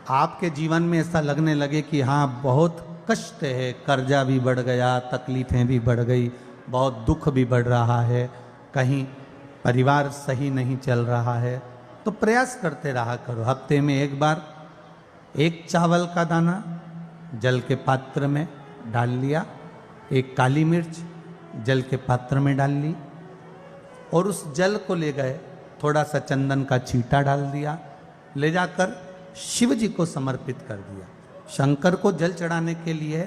आपके जीवन में ऐसा लगने लगे कि हाँ बहुत कष्ट है, कर्जा भी बढ़ गया, तकलीफ़ें भी बढ़ गई, बहुत दुख भी बढ़ रहा है, कहीं परिवार सही नहीं चल रहा है, तो प्रयास करते रहा करो। हफ्ते में एक बार एक चावल का दाना जल के पात्र में डाल लिया, एक काली मिर्च जल के पात्र में डाल ली और उस जल को ले गए, थोड़ा सा चंदन का छींटा डाल दिया, ले जाकर शिव जी को समर्पित कर दिया। शंकर को जल चढ़ाने के लिए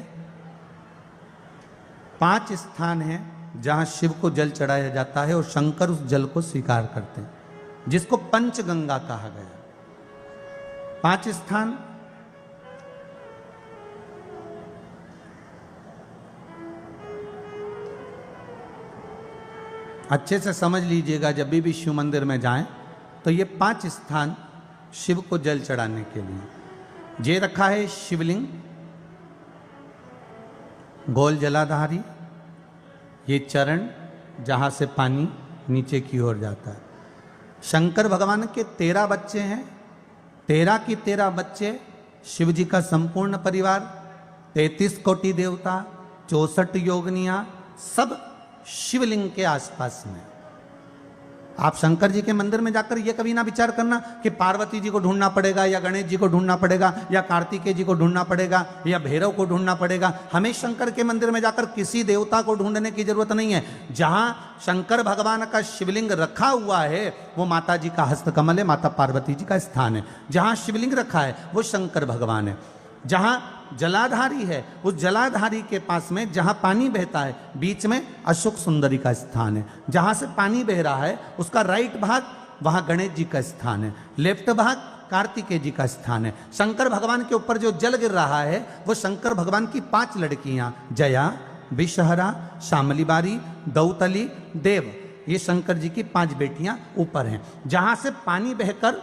5 स्थान हैं जहां शिव को जल चढ़ाया जाता है और शंकर उस जल को स्वीकार करते हैं, जिसको पंचगंगा कहा गया। 5 स्थान अच्छे से समझ लीजिएगा, जब भी शिव मंदिर में जाएं तो ये 5 स्थान शिव को जल चढ़ाने के लिए ये रखा है। शिवलिंग, गोल जलाधारी, ये चरण जहाँ से पानी नीचे की ओर जाता है। शंकर भगवान के 13 बच्चे हैं, 13 की 13 बच्चे, शिव जी का संपूर्ण परिवार, 33 कोटि देवता, 64 योगनियां, सब शिवलिंग के आसपास में। आप शंकर जी के मंदिर में जाकर ये कभी ना विचार करना कि पार्वती जी को ढूंढना पड़ेगा या गणेश जी को ढूंढना पड़ेगा या कार्तिकेय जी को ढूंढना पड़ेगा या भैरव को ढूंढना पड़ेगा। हमें शंकर के मंदिर में जाकर किसी देवता को ढूंढने की जरूरत नहीं है। जहां शंकर भगवान का शिवलिंग रखा हुआ है वो माता जी का हस्तकमल है, माता पार्वती जी का स्थान है। जहां शिवलिंग रखा है वो शंकर भगवान है। जहां जलाधारी है उस जलाधारी के पास में जहां पानी बहता है बीच में अशोक सुंदरी का स्थान है। जहां से पानी बह रहा है उसका राइट भाग वहां गणेश जी का स्थान है, लेफ्ट भाग कार्तिकेय जी का स्थान है। शंकर भगवान के ऊपर जो जल गिर रहा है वो शंकर भगवान की 5 लड़कियां जया, विषहरा, शामली बारी, दौतली, देव, ये शंकर जी की 5 बेटियां ऊपर हैं। जहां से पानी बहकर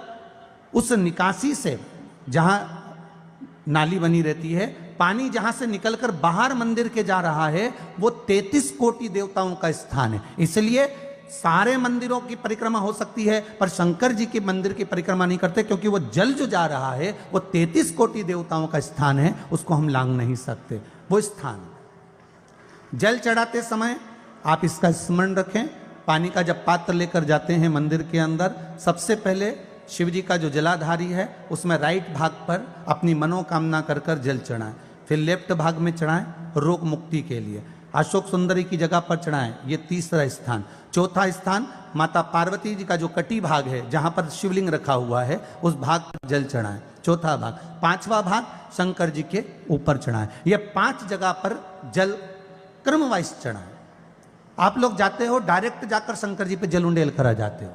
उस निकासी से, जहां नाली बनी रहती है, पानी जहां से निकलकर बाहर मंदिर के जा रहा है वो 33 कोटि देवताओं का स्थान है। इसलिए सारे मंदिरों की परिक्रमा हो सकती है पर शंकर जी के मंदिर की परिक्रमा नहीं करते, क्योंकि वो जल जो जा रहा है वो 33 कोटि देवताओं का स्थान है, उसको हम लांघ नहीं सकते। वो स्थान जल चढ़ाते समय आप इसका स्मरण रखें। पानी का जब पात्र लेकर जाते हैं मंदिर के अंदर, सबसे पहले शिव जी का जो जलाधारी है उसमें राइट भाग पर अपनी मनोकामना कर कर जल चढ़ाएं, फिर लेफ्ट भाग में चढ़ाएं रोग मुक्ति के लिए। अशोक सुंदरी की जगह पर चढ़ाएं, ये तीसरा स्थान। चौथा स्थान माता पार्वती जी का जो कटी भाग है जहां पर शिवलिंग रखा हुआ है उस भाग पर जल चढ़ाएं, चौथा भाग। 5वां भाग शंकर जी के ऊपर चढ़ाएं। ये 5 जगह पर जल क्रम वाइज चढ़ाएं। आप लोग जाते हो डायरेक्ट जाकर शंकर जी पे जल उंडेल कर आ जाते हो,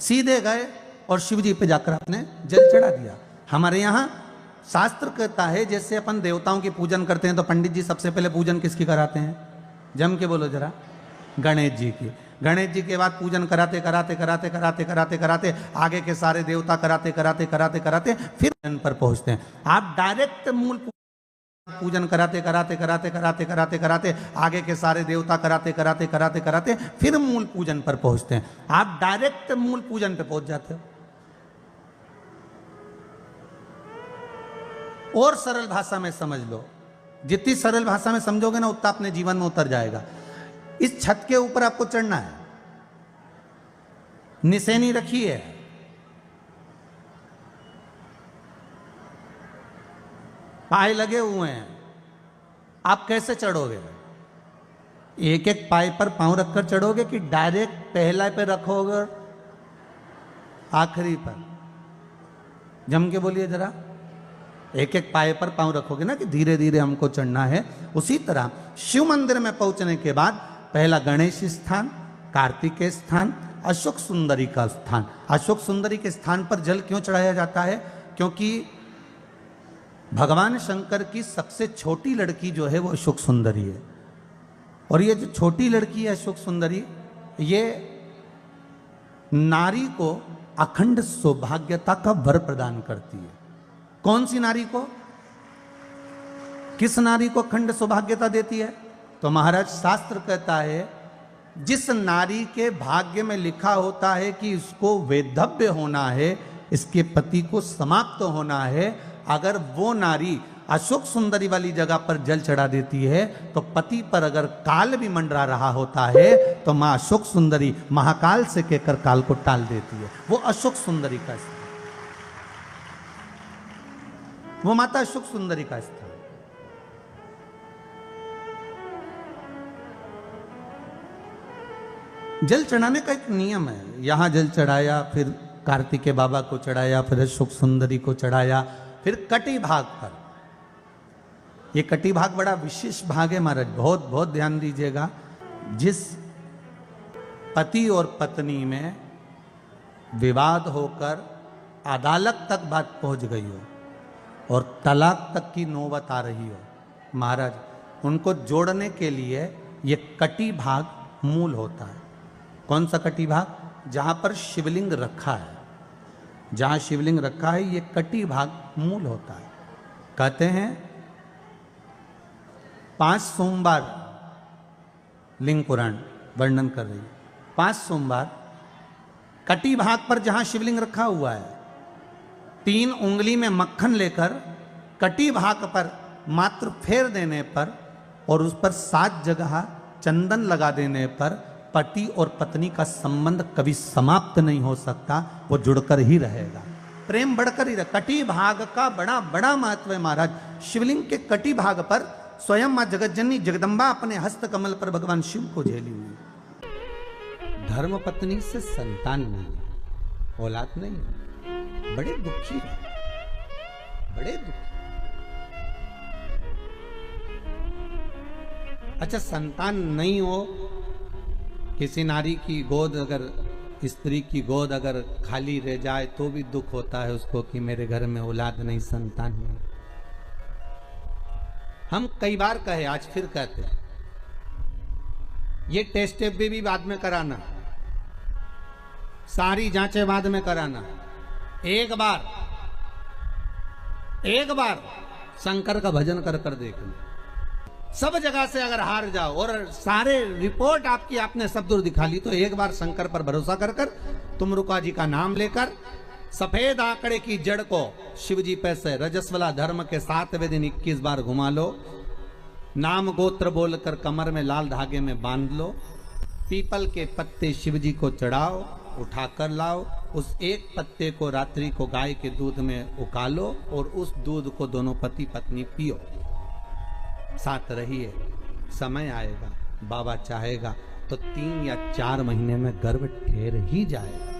सीधे गए और शिव जी पे जाकर आपने जल चढ़ा दिया। हमारे यहाँ शास्त्र कहता है जैसे अपन देवताओं की पूजन करते हैं तो पंडित जी सबसे पहले पूजन किसकी कराते हैं? जम के बोलो जरा, गणेश जी की। गणेश जी के बाद पूजन कराते कराते कराते कराते कराते कराते आगे के सारे देवता कराते कराते कराते कराते फिर जन पर पहुंचते हैं। आप डायरेक्ट मूल पूजन कराते कराते कराते कराते कराते कराते आगे के सारे देवता कराते कराते कराते कराते फिर मूल पूजन पर पहुंचते हैं। आप डायरेक्ट मूल पूजन पे पहुंच जाते हो। और सरल भाषा में समझ लो, जितनी सरल भाषा में समझोगे ना उतना अपने जीवन में उतर जाएगा। इस छत के ऊपर आपको चढ़ना है, निशानी रखी है, पाए लगे हुए हैं, आप कैसे चढ़ोगे? एक एक पाए पर पांव रखकर चढ़ोगे कि डायरेक्ट पहला पे रखोगे आखिरी पर? जम के बोलिए जरा, एक एक पाए पर पांव रखोगे ना कि धीरे धीरे हमको चढ़ना है। उसी तरह शिव मंदिर में पहुंचने के बाद पहला गणेश स्थान, कार्तिकेय स्थान, अशोक सुंदरी का स्थान। अशोक सुंदरी के स्थान पर जल क्यों चढ़ाया जाता है? क्योंकि भगवान शंकर की सबसे छोटी लड़की जो है वो अशोक सुंदरी है। और ये जो छोटी लड़की है अशोक सुंदरी, ये नारी को अखंड सौभाग्यता का वर प्रदान करती है। कौन सी नारी को? किस नारी को अखंड सौभाग्यता देती है? तो महाराज शास्त्र कहता है जिस नारी के भाग्य में लिखा होता है कि इसको वेधव्य होना है, इसके पति को समाप्त होना है। अगर वो नारी अशोक सुंदरी वाली जगह पर जल चढ़ा देती है तो पति पर अगर काल भी मंडरा रहा होता है तो मां अशोक सुंदरी महाकाल से कहकर काल को टाल देती है। वो अशोक सुंदरी का स्थान, वो माता अशोक सुंदरी का स्थान। जल चढ़ाने का एक नियम है। यहां जल चढ़ाया, फिर कार्तिकेय बाबा को चढ़ाया, फिर अशोक सुंदरी को चढ़ाया, फिर कटी भाग पर। ये कटी भाग बड़ा विशेष भाग है महाराज, बहुत बहुत ध्यान दीजिएगा। जिस पति और पत्नी में विवाद होकर अदालत तक बात पहुंच गई हो और तलाक तक की नौबत आ रही हो, महाराज उनको जोड़ने के लिए ये कटी भाग मूल होता है। कौन सा कटी भाग? जहां पर शिवलिंग रखा है, जहां शिवलिंग रखा है ये कटी भाग मूल होता है। कहते हैं 5 सोमवार लिंग पुराण वर्णन कर रही है। 5 सोमवार कटी भाग पर जहां शिवलिंग रखा हुआ है, 3 उंगली में मक्खन लेकर कटी भाग पर मात्र फेर देने पर और उस पर 7 जगह चंदन लगा देने पर पति और पत्नी का संबंध कभी समाप्त नहीं हो सकता, वो जुड़कर ही रहेगा, प्रेम बढ़कर ही रहेगा। कटी भाग का बड़ा बड़ा महत्व है महाराज। शिवलिंग के कटी भाग पर स्वयं मां जगतजननी जगदम्बा अपने हस्त कमल पर भगवान शिव को झेली हुई। धर्म पत्नी से संतान नहीं, औलाद नहीं, बड़े दुखी है, बड़े दुखी। अच्छा, संतान नहीं हो, किसी नारी की गोद अगर, स्त्री की गोद अगर खाली रह जाए तो भी दुख होता है उसको कि मेरे घर में औलाद नहीं, संतान नहीं। हम कई बार कहे, आज फिर कहते हैं, ये टेस्ट भी बाद में कराना, सारी जांचें बाद में कराना। एक बार शंकर का भजन कर कर देखना। सब जगह से अगर हार जाओ और सारे रिपोर्ट आपकी आपने सब दूर दिखा ली तो एक बार शंकर पर भरोसा कर कर तुम रुका जी का नाम लेकर सफेद आंकड़े की जड़ को शिव जी पे से रजस्वला धर्म के 7वें दिन 21 बार घुमा लो। नाम गोत्र बोलकर कमर में लाल धागे में बांध लो। पीपल के पत्ते शिव जी को चढ़ाओ, उठाकर लाओ। उस एक पत्ते को रात्रि को गाय के दूध में उकालो और उस दूध को दोनों पति पत्नी पियो। साथ रहिए, समय आएगा, बाबा चाहेगा तो 3 या 4 महीने में गर्भ ठहर ही जाएगा।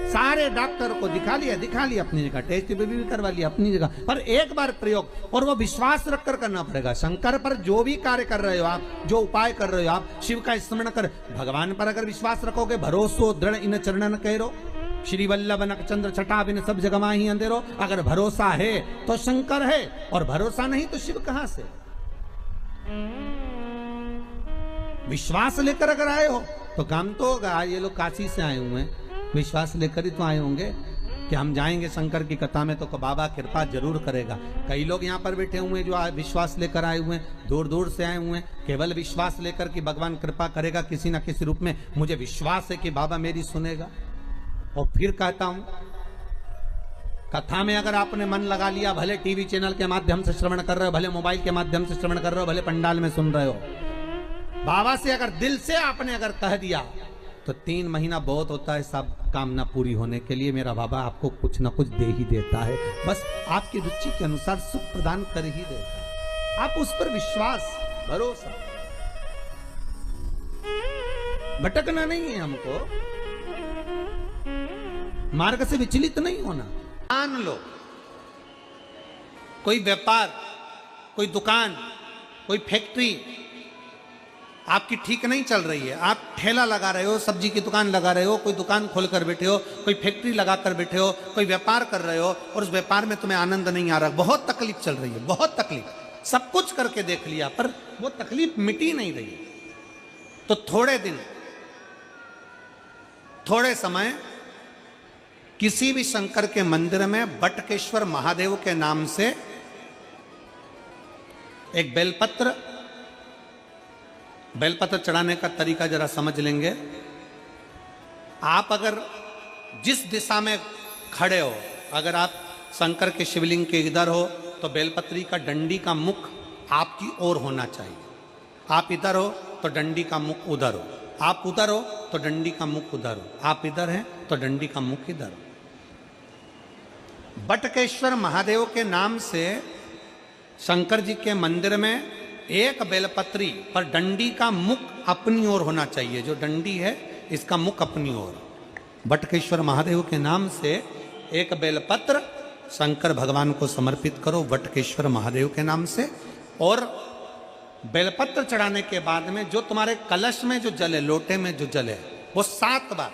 सारे डॉक्टर को दिखा लिया अपनी जगह, टेस्ट भी करवा लिया अपनी जगह, पर एक बार प्रयोग, और वो विश्वास रखकर करना पड़ेगा। शंकर पर जो भी कार्य कर रहे हो आप, जो उपाय कर रहे हो आप, शिव का स्मरण कर, भगवान पर अगर विश्वास रखोगे, भरोसो दृढ़ इन चरणन करो, श्री वल्लभ नक चंद्र छटा बिन सब जगह ही अंधेरो। अगर भरोसा है तो शंकर है, और भरोसा नहीं तो शिव कहां से। विश्वास लेकर अगर आए हो तो काम तो होगा। ये लोग काशी से आए हुए हैं, विश्वास लेकर ही तो आए होंगे कि हम जाएंगे शंकर की कथा में तो बाबा कृपा जरूर करेगा। कई लोग यहाँ पर बैठे हुए हैं जो विश्वास लेकर आए हुए हैं, दूर दूर से आए हुए हैं, केवल विश्वास लेकर कि भगवान कृपा करेगा किसी ना किसी रूप में, मुझे विश्वास है कि बाबा मेरी सुनेगा। और फिर कहता हूं, कथा में अगर आपने मन लगा लिया, भले टीवी चैनल के माध्यम से श्रवण कर रहे हो, भले मोबाइल के माध्यम से श्रवण कर रहे हो, भले पंडाल में सुन रहे हो, बाबा से अगर दिल से आपने अगर कह दिया तो 3 महीना बहुत होता है सब कामना पूरी होने के लिए। मेरा बाबा आपको कुछ ना कुछ दे ही देता है, बस आपकी रुचि के अनुसार सुख प्रदान कर ही देता है। आप उस पर विश्वास, भरोसा, भटकना नहीं है हमको, मार्ग से विचलित नहीं होना। मान लो कोई व्यापार, कोई दुकान, कोई फैक्ट्री आपकी ठीक नहीं चल रही है, आप ठेला लगा रहे हो, सब्जी की दुकान लगा रहे हो, कोई दुकान खोल कर बैठे हो, कोई फैक्ट्री लगा कर बैठे हो, कोई व्यापार कर रहे हो और उस व्यापार में तुम्हें आनंद नहीं आ रहा, बहुत तकलीफ चल रही है, बहुत तकलीफ, सब कुछ करके देख लिया पर वो तकलीफ मिटी नहीं रही, तो थोड़े दिन, थोड़े समय किसी भी शंकर के मंदिर में बटकेश्वर महादेव के नाम से एक बेलपत्र चढ़ाने का तरीका जरा समझ लेंगे। आप अगर जिस दिशा में खड़े हो। अगर आप शंकर के शिवलिंग के इधर हो तो बेलपत्री का डंडी का मुख आपकी ओर होना चाहिए। आप इधर हो तो डंडी का मुख उधर हो, आप उधर हो तो डंडी का मुख उधर हो, आप इधर हैं तो डंडी का मुख इधर हो। बटकेश्वर महादेव के नाम से शंकर जी के मंदिर में एक बेलपत्री पर डंडी का मुख अपनी ओर होना चाहिए। जो डंडी है इसका मुख अपनी ओर। बटकेश्वर महादेव के नाम से एक बेलपत्र शंकर भगवान को समर्पित करो बटकेश्वर महादेव के नाम से। और बेलपत्र चढ़ाने के बाद में जो तुम्हारे कलश में जो जल है, लोटे में जो जल है, वो 7 बार,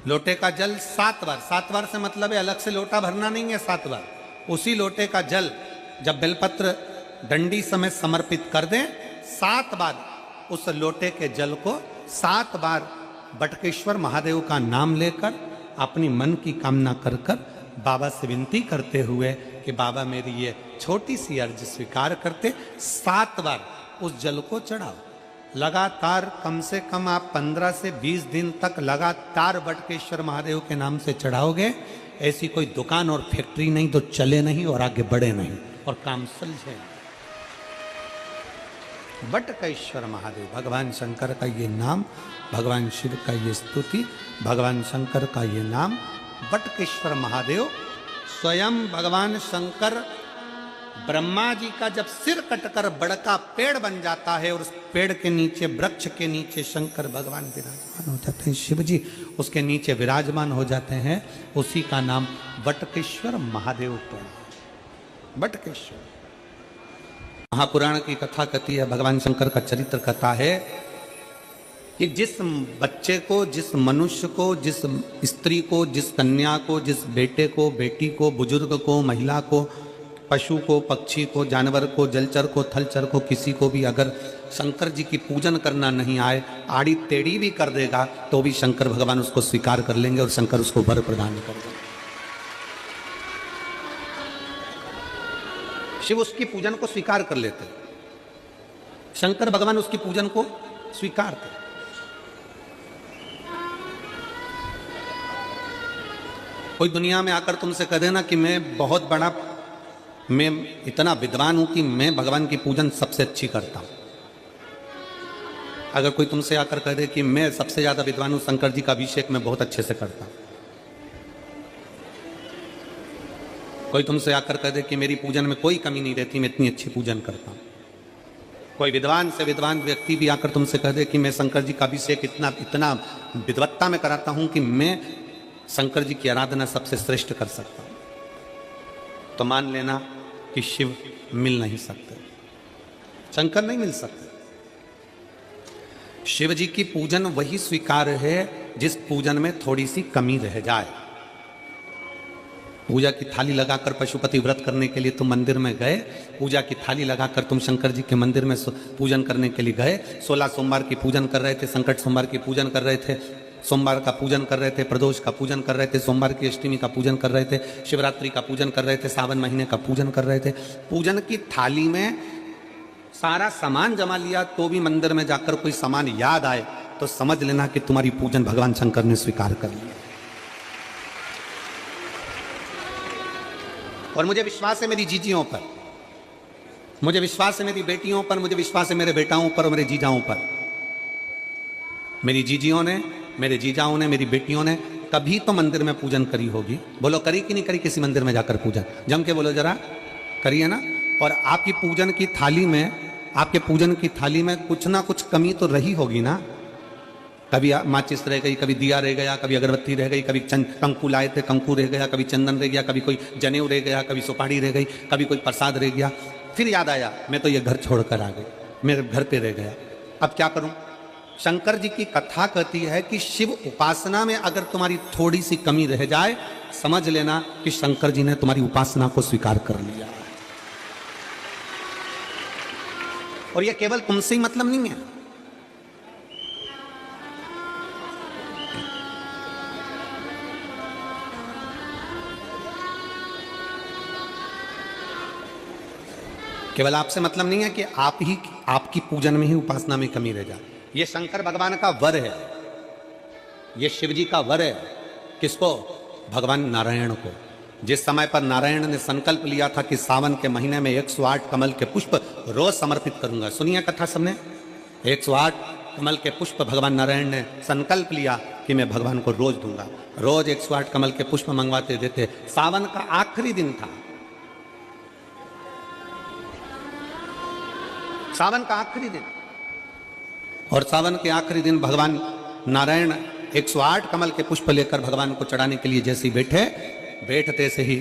लोटे का जल 7 बार, 7 बार से मतलब है अलग से लोटा भरना नहीं है, 7 बार उसी लोटे का जल जब बेलपत्र डंडी समेत समर्पित कर दें, 7 बार उस लोटे के जल को 7 बार बटकेश्वर महादेव का नाम लेकर अपनी मन की कामना कर कर बाबा से विनती करते हुए कि बाबा मेरी ये छोटी सी अर्ज स्वीकार करते, 7 बार उस जल को चढ़ाओ। लगातार कम से कम आप 15 से 20 दिन तक लगातार बटकेश्वर महादेव के नाम से चढ़ाओगे। ऐसी कोई दुकान और फैक्ट्री नहीं तो चले नहीं और आगे बढ़े नहीं और काम सुलझे। बटकेश्वर महादेव, भगवान शंकर का ये नाम, भगवान शिव का ये स्तुति, भगवान शंकर का ये नाम बटकेश्वर महादेव। स्वयं भगवान शंकर ब्रह्मा जी का जब सिर कटकर बड़का पेड़ बन जाता है और उस पेड़ के नीचे, वृक्ष के नीचे शंकर भगवान विराजमान हो जाते हैं, शिव जी उसके नीचे विराजमान हो जाते हैं, उसी का नाम बटकेश्वर महादेव पड़ा। बटकेश्वर महापुराण की कथा कहती है, भगवान शंकर का चरित्र कथा है कि जिस बच्चे को, जिस मनुष्य को, जिस स्त्री को, जिस कन्या को, जिस बेटे को, बेटी को, बुजुर्ग को, महिला को, पशु को, पक्षी को, जानवर को, जलचर को, थलचर को, किसी को भी अगर शंकर जी की पूजन करना नहीं आए, आड़ी टेढ़ी भी कर देगा तो भी शंकर भगवान उसको स्वीकार कर लेंगे और शंकर उसको वर प्रदान कर देंगे। शिव उसकी पूजन को स्वीकार कर लेते, शंकर भगवान उसकी पूजन को स्वीकार कर। कोई दुनिया में आकर तुमसे कह देना कि मैं इतना विद्वान हूं कि मैं भगवान की पूजन सबसे अच्छी करता हूं। अगर कोई तुमसे आकर कह दे कि मैं सबसे ज्यादा विद्वान हूं, शंकर जी का अभिषेक मैं बहुत अच्छे से करता हूं। कोई तुमसे आकर कह दे कि मेरी पूजन में कोई कमी नहीं रहती, मैं इतनी अच्छी पूजन करता हूं। कोई विद्वान से विद्वान व्यक्ति भी आकर तुमसे कह दे कि मैं शंकर जी का अभिषेक इतना विद्वत्ता में कराता हूं कि मैं शंकर जी की आराधना सबसे श्रेष्ठ कर सकता हूं, तो मान लेना कि शिव मिल नहीं सकते, शंकर नहीं मिल सकते। शिव जी की पूजन वही स्वीकार है जिस पूजन में थोड़ी सी कमी रह जाए। पूजा की थाली लगाकर पशुपति व्रत करने के लिए तुम मंदिर में गए, पूजा की थाली लगाकर तुम शंकर जी के मंदिर में पूजन करने के लिए गए, 16 सोमवार की पूजन कर रहे थे, संकट सोमवार की पूजन कर रहे थे, सोमवार का पूजन कर रहे थे, प्रदोष का पूजन कर रहे थे, सोमवार की अष्टमी का पूजन कर रहे थे, शिवरात्रि का पूजन कर रहे थे, सावन महीने का पूजन कर रहे थे। पूजन की थाली में सारा सामान जमा लिया तो भी मंदिर में जाकर कोई सामान याद आए तो समझ लेना कि तुम्हारी पूजन भगवान शंकर ने स्वीकार कर लिया। और मुझे विश्वास है मेरी जीजियों पर, मुझे विश्वास है मेरी बेटियों पर, मुझे विश्वास है मेरे बेटाओं पर और मेरे जीजाओं पर। मेरी जीजियों ने, मेरे जीजाओं ने, मेरी बेटियों ने कभी तो मंदिर में पूजन करी होगी। बोलो करी कि नहीं करी किसी मंदिर में जाकर पूजन? जम के बोलो जरा, करिए ना। और आपकी पूजन की थाली में, आपके पूजन की थाली में कुछ ना कुछ कमी तो रही होगी ना। कभी माचिस रह गई, कभी दिया रह गया, कभी अगरबत्ती रह गई, कभी कंकु लाए थे कंकु रह गया, कभी चंदन रह गया, कभी कोई जनेऊ रह गया, कभी सुपारी रह गई, कभी कोई प्रसाद रह गया। फिर याद आया मैं तो ये घर छोड़कर आ गई, मेरे घर पे रह गया, अब क्या करूं? शंकर जी की कथा कहती है कि शिव उपासना में अगर तुम्हारी थोड़ी सी कमी रह जाए, समझ लेना कि शंकर जी ने तुम्हारी उपासना को स्वीकार कर लिया। और यह केवल तुमसे ही मतलब नहीं है, केवल आपसे मतलब नहीं है कि आपकी पूजन में ही, उपासना में कमी रह जाए। ये शंकर भगवान का वर है, ये शिव जी का वर है किसको? भगवान नारायण को। जिस समय पर नारायण ने संकल्प लिया था कि सावन के महीने में 108 कमल के पुष्प रोज समर्पित करूंगा। सुनिए कथा सबने, 108 कमल के पुष्प भगवान नारायण ने संकल्प लिया कि मैं भगवान को रोज दूंगा। रोज 108 कमल के पुष्प मंगवाते देते। सावन का आखिरी दिन था, सावन का आखिरी दिन, और सावन के आखिरी दिन भगवान नारायण 108 कमल के पुष्प लेकर भगवान को चढ़ाने के लिए जैसे ही बैठते से ही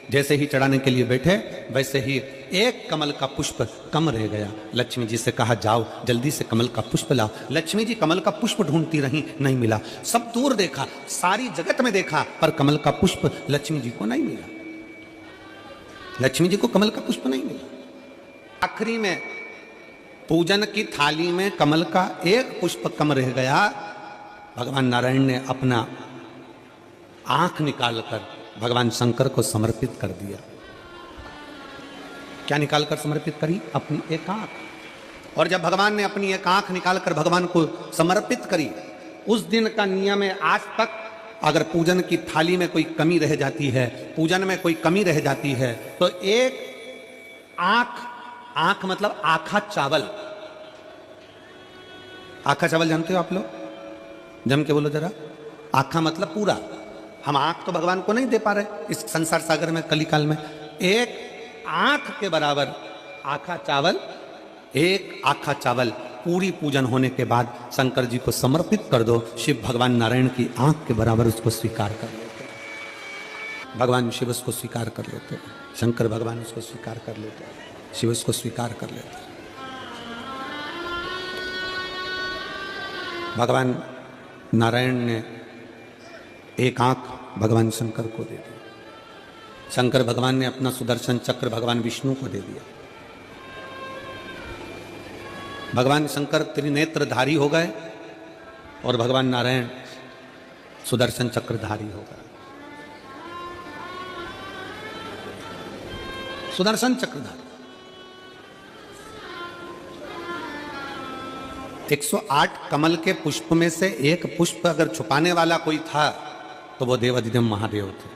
जैसे ही चढ़ाने के लिए बैठे, वैसे ही एक कमल का पुष्प कम रह गया। लक्ष्मी जी से कहा जाओ जल्दी से कमल का पुष्प लाओ। लक्ष्मी जी कमल का पुष्प ढूंढती रही, नहीं मिला। सब दूर देखा, सारी जगत में देखा, पर कमल का पुष्प लक्ष्मी जी को नहीं मिला। लक्ष्मी जी को कमल का पुष्प नहीं मिला। आखिरी में पूजन की थाली में कमल का एक पुष्प कम रह गया। भगवान नारायण ने अपना आंख निकालकर भगवान शंकर को समर्पित कर दिया। क्या निकालकर समर्पित करी? अपनी एक आंख। और जब भगवान ने अपनी एक आंख निकालकर भगवान को समर्पित करी, उस दिन का नियम है आज तक, अगर पूजन की थाली में कोई कमी रह जाती है, पूजन में कोई कमी रह जाती है, तो एक आंख मतलब आखा चावल। आखा चावल जानते हो आप लोग? जम के बोलो जरा। आखा मतलब पूरा। हम आंख तो भगवान को नहीं दे पा रहे इस संसार सागर में, कलिकाल में। एक आंख के बराबर आखा चावल, एक आखा चावल पूरी पूजन होने के बाद शंकर जी को समर्पित कर दो। शिव भगवान नारायण की आंख के बराबर उसको स्वीकार कर लेते। भगवान शिव उसको स्वीकार कर लेते, शंकर भगवान उसको स्वीकार कर लेते, शिव उसको स्वीकार कर लेते। भगवान नारायण ने एक आंख भगवान शंकर को दे दी। शंकर भगवान ने अपना सुदर्शन चक्र भगवान विष्णु को दे दिया। भगवान शंकर त्रिनेत्रधारी हो गए और भगवान नारायण सुदर्शन चक्रधारी हो गए। सुदर्शन चक्रधारी 108 कमल के पुष्प में से एक पुष्प अगर छुपाने वाला कोई था तो वो देवाधिदेव महादेव थे।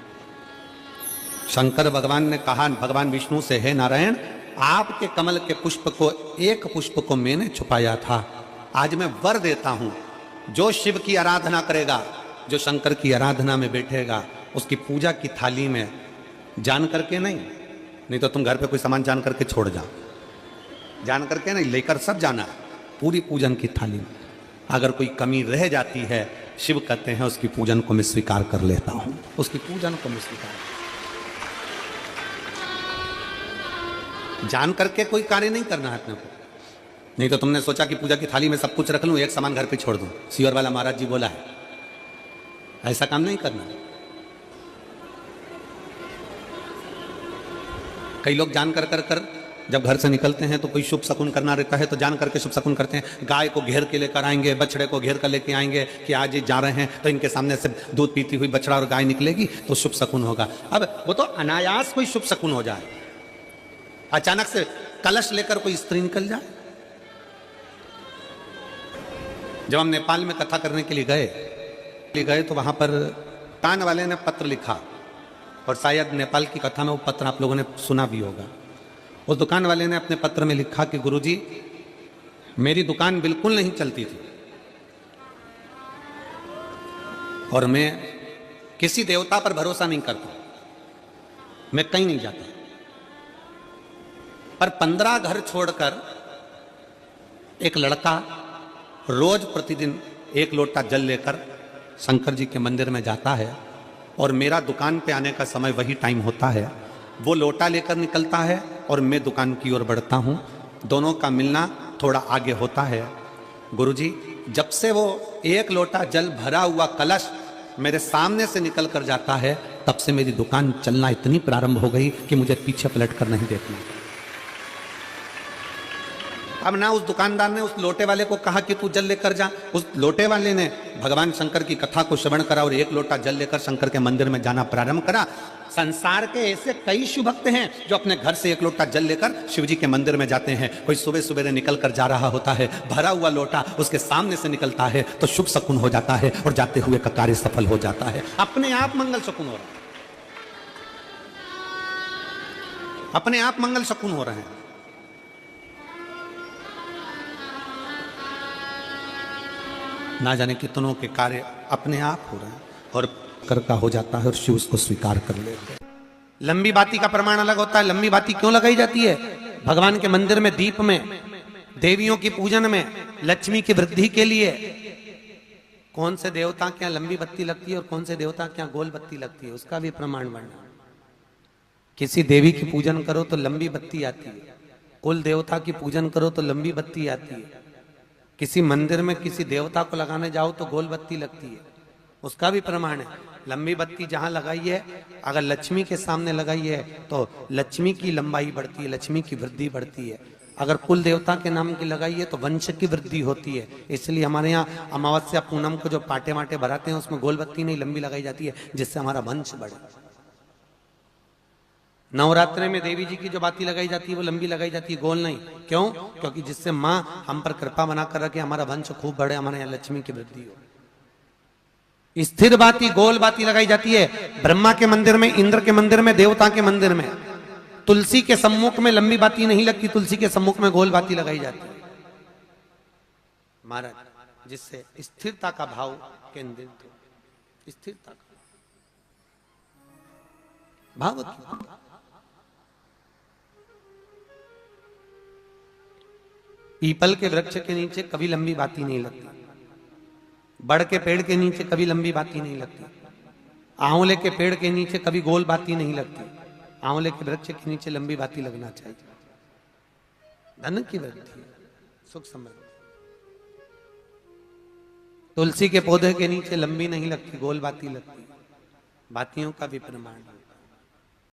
शंकर भगवान ने कहा भगवान विष्णु से, हे नारायण, आपके कमल के पुष्प को, एक पुष्प को मैंने छुपाया था। आज मैं वर देता हूं, जो शिव की आराधना करेगा, जो शंकर की आराधना में बैठेगा, उसकी पूजा की थाली में जान करके नहीं तो तुम घर पे कोई सामान जान करके छोड़ जाओ, जान करके नहीं, लेकर सब जाना। पूरी पूजन की थाली में अगर कोई कमी रह जाती है, शिव कहते हैं उसकी पूजन को मैं स्वीकार कर लेता हूं, उसकी पूजन को मैं स्वीकार। जान करके कोई कार्य नहीं करना है अपने को। नहीं तो तुमने सोचा कि पूजा की थाली में सब कुछ रख लूं, एक सामान घर पे छोड़ दूं। सीवर वाला महाराज जी बोला है, ऐसा काम नहीं करना। कई लोग जान कर जब घर से निकलते हैं तो कोई शुभ शकुन करना रहता है तो जान करके शुभ शकुन करते हैं। गाय को घेर के लेकर आएंगे, बछड़े को घेर कर लेके आएंगे कि आज ये जा रहे हैं तो इनके सामने से दूध पीती हुई बछड़ा और गाय निकलेगी तो शुभ शकुन होगा। अब वो तो अनायास कोई शुभ शकुन हो जाए, अचानक से कलश लेकर कोई स्त्री निकल जाए। जब हम नेपाल में कथा करने के लिए गए तो वहां पर कान वाले ने पत्र लिखा, और शायद नेपाल की कथा में वो पत्र आप लोगों ने सुना भी होगा। उस दुकान वाले ने अपने पत्र में लिखा कि गुरुजी, मेरी दुकान बिल्कुल नहीं चलती थी और मैं किसी देवता पर भरोसा नहीं करता, मैं कहीं नहीं जाता, पर 15 घर छोड़कर एक लड़का रोज प्रतिदिन 1 लोटा जल लेकर शंकर जी के मंदिर में जाता है और मेरा दुकान पे आने का समय वही टाइम होता है। वो लोटा लेकर निकलता है और मैं दुकान की ओर बढ़ता हूँ, दोनों का मिलना थोड़ा आगे होता है। गुरुजी, जब से वो 1 लोटा जल भरा हुआ कलश मेरे सामने से निकल कर जाता है, तब से मेरी दुकान चलना इतनी प्रारंभ हो गई कि मुझे पीछे पलट कर नहीं देखना। अब ना उस दुकानदार ने उस लोटे वाले को कहा कि तू जल लेकर जा, उस लोटे वाले ने भगवान शंकर की कथा को श्रवण करा और एक लोटा जल लेकर शंकर के मंदिर में जाना प्रारंभ करा। संसार के ऐसे कई शिव भक्त हैं जो अपने घर से एक लोटा जल लेकर शिव जी के मंदिर में जाते हैं। कोई सुबह सुबह निकल कर जा रहा होता है, भरा हुआ लोटा उसके सामने से निकलता है तो शुभ शकुन हो जाता है और जाते हुए का कार्य सफल हो जाता है। अपने आप मंगल शकुन हो रहा है, अपने आप मंगल शकुन हो रहे हैं। ना जाने कितनों के कार्य अपने आप हो रहे हैं और कर का हो जाता है और शिव उसको स्वीकार कर लेते हैं। लंबी बाती का प्रमाण अलग होता है। लंबी बाती क्यों लगाई जाती है? भगवान के मंदिर में दीप में, देवियों की पूजन में, लक्ष्मी की वृद्धि के लिए। कौन से देवता के यहाँ लंबी बत्ती लगती है और कौन से देवता के यहाँ गोल बत्ती लगती है, उसका भी प्रमाण वर्णन। किसी देवी की पूजन करो तो लंबी बत्ती आती है, कुल देवता की पूजन करो तो लंबी बत्ती आती है। किसी मंदिर में किसी देवता को लगाने जाओ तो गोल बत्ती लगती है, उसका भी प्रमाण है। लंबी बत्ती जहां लगाई है, अगर लक्ष्मी के सामने लगाई है तो लक्ष्मी की लंबाई बढ़ती है, लक्ष्मी की वृद्धि बढ़ती है। अगर कुल देवता के नाम की लगाई है तो वंश की वृद्धि होती है। इसलिए हमारे यहाँ अमावस्या पूनम को जो पाटे वाटे भराते हैं उसमें गोल बत्ती नहीं लंबी लगाई जाती है, जिससे हमारा वंश बढ़े। नवरात्रि में देवी जी की जो बाती लगाई जाती है वो लंबी लगाई जाती है, गोल नहीं। क्यों? क्योंकि जिससे माँ हम पर कृपा बना कर रखे, हमारा वंश खूब बढ़े, हमारे यहाँ लक्ष्मी की वृद्धि हो। स्थिर बाती, गोल बाती लगाई जाती है ब्रह्मा के मंदिर में, इंद्र के मंदिर में, देवता के मंदिर में। तुलसी के सम्मुख में लंबी बाती नहीं लगती, तुलसी के सम्मुख में गोल बाती लगाई जाती है महाराज, जिससे स्थिरता का भाव केंद्रित हो। स्थिरता का भाव। पीपल के वृक्ष के नीचे कभी लंबी बाती नहीं लगती, बड़ के पेड़ के नीचे कभी लंबी बाती नहीं लगती, आंवले के पेड़ के नीचे कभी गोल बाती नहीं लगती। आंवले के वृक्ष के नीचे लंबी बाती लगना चाहिए। धन की वृद्धि, सुख समृद्धि। तुलसी के पौधे के नीचे लंबी नहीं लगती, गोल बाती लगती। बातियों का भी प्रमाण है।